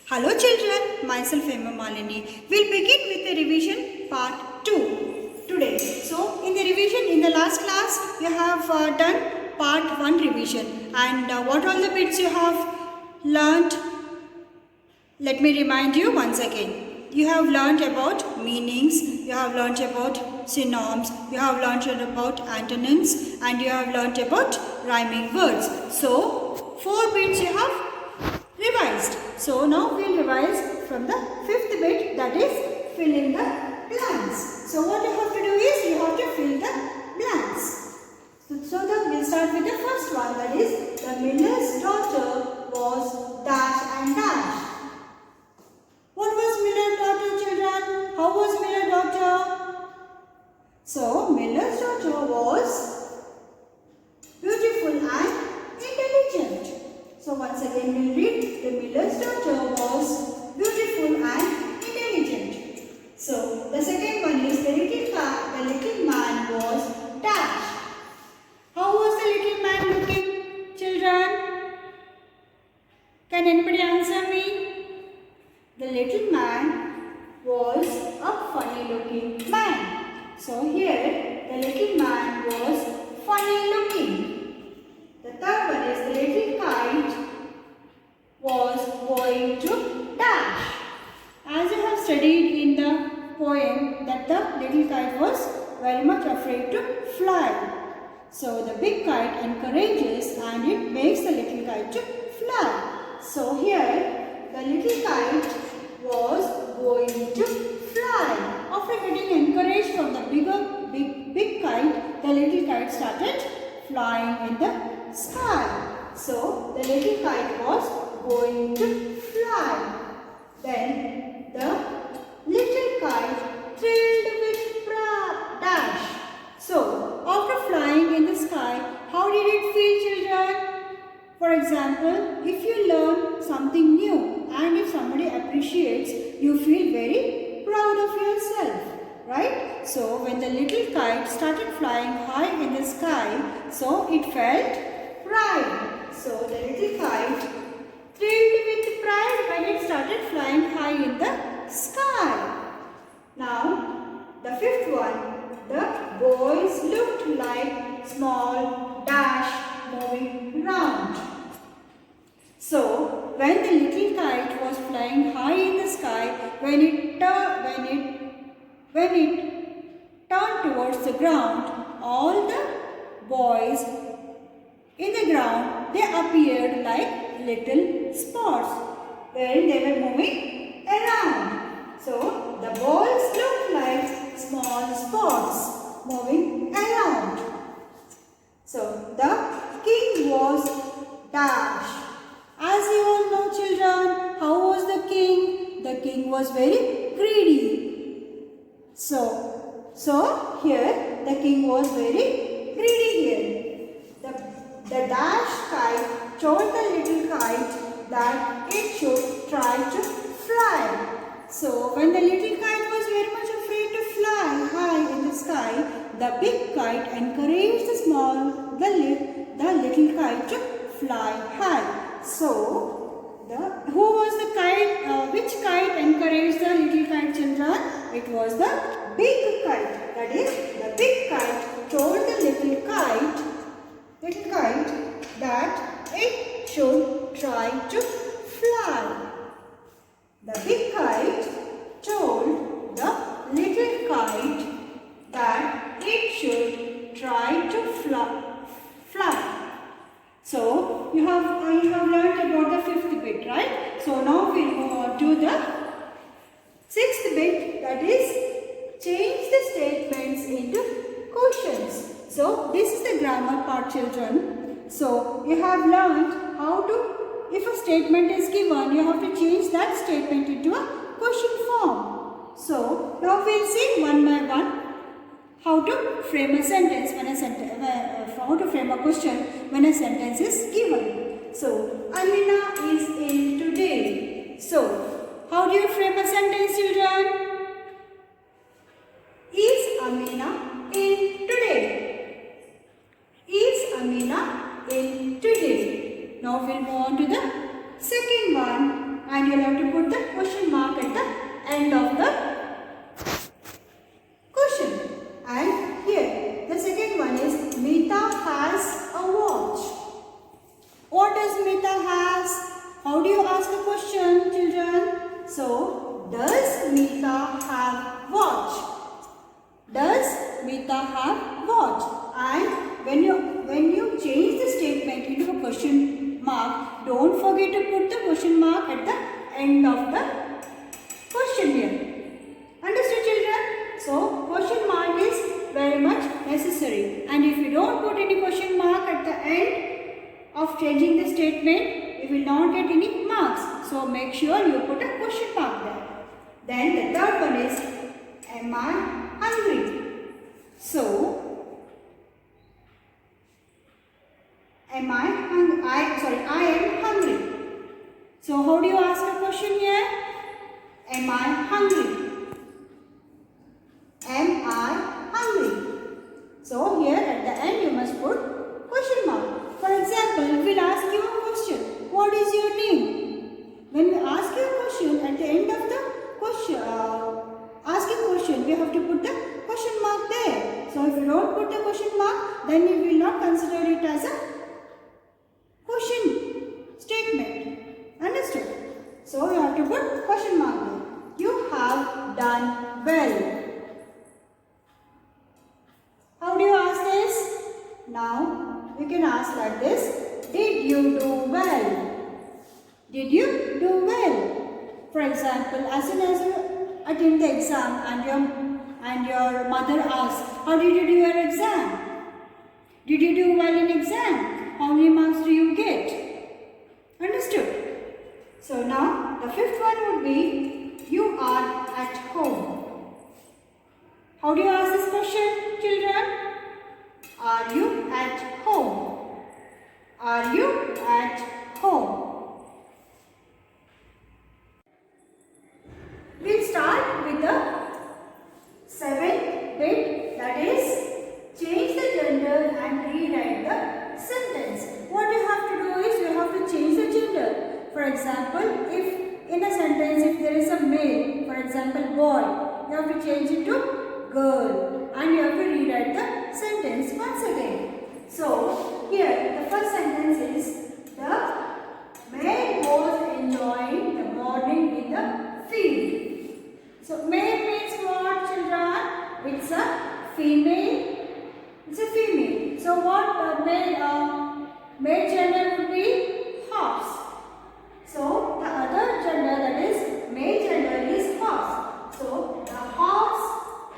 Hello children, myself Emma Malini. We'll begin with the revision part 2 today. So in the revision in the last class you have done part 1 revision and what all the bits you have learnt. Let me remind you once again. You have learnt about meanings, you have learnt about synonyms, you have learnt about antonyms and you have learnt about rhyming words. So 4 bits you have revised. So now we will revise from the 5th bit, that is fill in the blanks. So what you have to do is you have to fill the blanks. So we'll start with the first one, that is the miller's daughter was dash and dash. What was miller's daughter, children? How was miller's daughter? So miller's daughter was beautiful and intelligent. So once again we will read, the miller's daughter was beautiful and intelligent. So the second one is the little man was dash. How was the little man looking, children? Can anybody answer me? The little man was a funny looking man. So here the little man was funny looking. The third one is the little kite was going to dash. As you have studied in the poem that the little kite was very much afraid to fly. So the big kite encourages and it makes the little kite to fly. So here the little kite was going to fly. After getting encouraged from the big kite, the little kite started flying in the sky. So the little kite was going to fly. Then the little kite thrilled with dash. So after flying in the sky, how did it feel, children? For example, if you learn something new and if somebody appreciates, you feel very proud of yourself, right? So when the little kite started flying high in the sky, so it felt pride. So the little kite thrilled with pride when it started flying high in the sky. Now the fifth one, the boys looked like small dash moving round. So when the little kite was flying high in the sky, when it turned towards the ground, all the boys in the ground, they appeared like little spots wherein they were moving around. So the boys looked like small spots moving around. So the king was dash. As you all know, children, how was the king? The king was very greedy. So here the king was very greedy here. The dash kite told the little kite that it should try to fly. So when the little kite was very much afraid to fly high in the sky, the big kite encouraged the little kite to fly high. So who was the kite? Which kite encouraged the little kite, children? It was the big kite. That is, the big kite told the little kite that it should try to fly. The big kite told the little kite that it should try to fly. So you have learnt about the 5th bit, right? So now we will move on to the 6th bit, that is change the statements into questions. So this is the grammar part, children. So you have learnt how to, if a statement is given, you have to change that statement into a question form. So now we will see one by one how to frame a sentence how to frame a question when a sentence is given. So Amina is ill today. So how do you frame a sentence, children? Is Amina ill today? Is Amina ill today? Now we'll move on to the second one and you'll have to put So, does Meeta have watch? Does Meeta have watch? And when you change the statement into a question mark, don't forget to put the question mark at the end of the question here. Understood, children? So, question mark is very much necessary. And if you don't put any question mark at the end of changing the statement, you will not get any marks. So, make sure you put a question mark there. Then the third one is, am I hungry? So, I am hungry. So, how do you ask a question here? Am I hungry? Am I hungry? So, here at the end you must put question mark. For example, we will ask you a question. What is your name? When we ask you a question, at the end of the question, we have to put the question mark there. So, if you don't put the question mark, then you will not consider it as a question statement. Understood? So, you have to put question mark there. You have done well. How do you ask this? Now, you can ask like this. Did you do well? Did you do well? For example, as soon as you attend the exam and your mother asks, how did you do your exam? Did you do well in exam? How many marks do you get? Understood? So now, the fifth one would be, you are at home. How do you ask this question, children? Are you at home? Are you at home? We'll start with the seventh bit, that is, change the gender and rewrite the sentence. What you have to do is, you have to change the gender. For example, if in a sentence, if there is a male, for example, boy, you have to change it to girl, and you have to rewrite the sentence once again. So, here the first sentence is, the man was enjoying the morning in the field. So, male means what, children? It's a female. It's a female. So, what the male gender would be? Horse. So, the other gender, that is male gender, is horse. So, the horse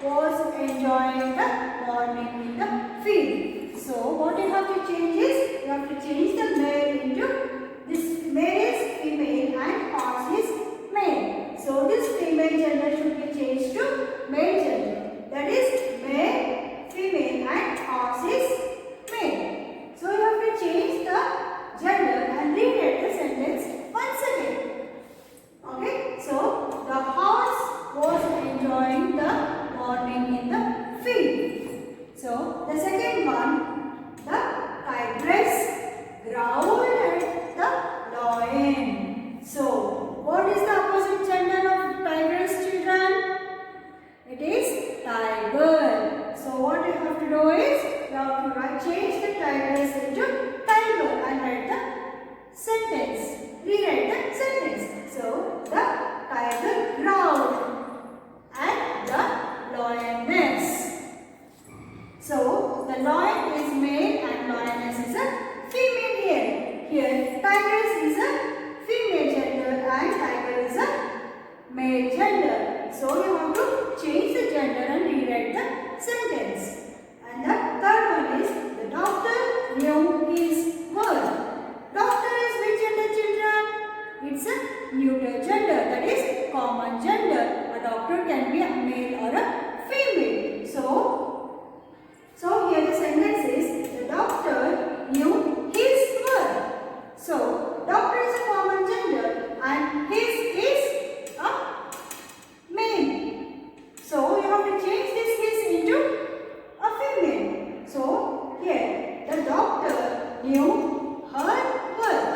was enjoying the morning in the field. So, what you have to change is, you have to change the male into, this male is female and horse is male. So, this female gender should be changed to male gender. That is male, female and horse is male. So, you have to change the gender and rewrite the sentence once again. Okay. So, the horse was enjoying the morning in the field. So, the second one, the tigress growled at the lion. So, what is the opposite gender of tigress, children? It is tiger. So, what you have to do is, you have to change the tigress into tiger and write the sentence. Rewrite the sentence. So, the tiger growled at the lioness. So, the lion is male and lioness is a female here. Here, tigress is a female gender and tiger is a male gender. So, you have to change the gender and rewrite the sentence. And the third one is, the doctor knew his word. Doctor is which gender, children? It's a neuter gender, that is common gender. A doctor can be a male or a female. So here the sentence is, the doctor knew his word. So, doctor is a common gender and his is a male. So, you have to change this his into a female. So, here the doctor knew her word.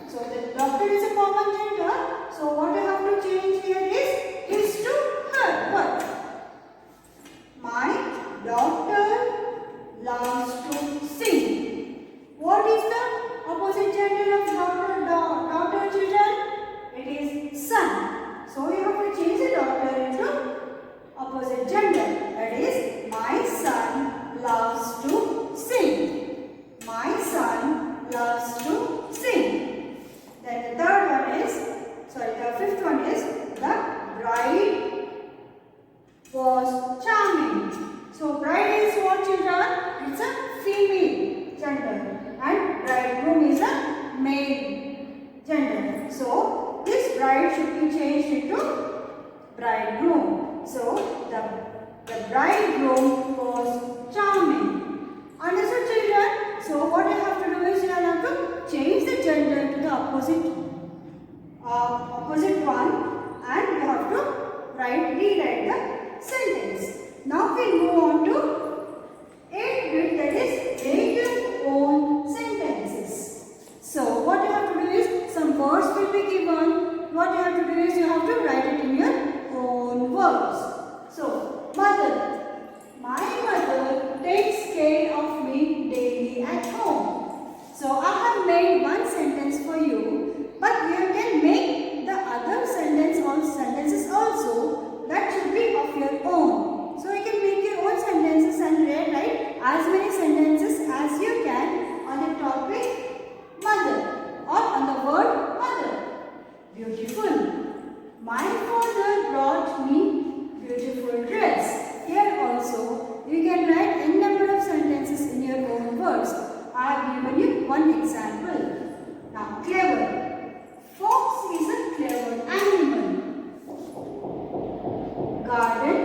So, the doctor is a common gender. So, what you have to change here is his to her. What? My daughter loves to sing. What is the opposite gender of daughter, children? It is son. So, So this bride should be changed into bridegroom. So the bridegroom was charming. Understood, children? So what you have to do is you have to change the gender to the opposite one, and you have to rewrite the sentence. Now we move on to 8th bit, that is make your own sentences. So what you have to do is some words will be given. What you have to do is you have to write it in your own words. So mother. My mother takes care of me daily at home. So I have made one sentence for you, but you can make the other sentences also that should be of your own. So you can make your own sentences and write as many sentences as you can on the topic mother or on the word mother. Beautiful. My father brought me beautiful dress. Here also you can write n number of sentences in your own words. I have given you one example. Now clever. Fox is a clever animal. Garden.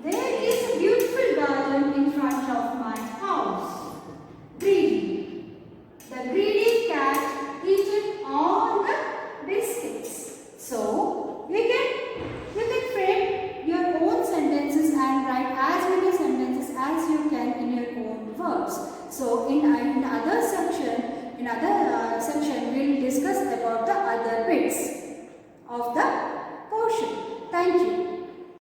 There is a beautiful garden in front of my house. Greedy. The greedy cat eaten all the biscuits. So you can frame your own sentences and write as many sentences as you can in your own words. So in other section we'll discuss about the other bits of the portion. Thank you.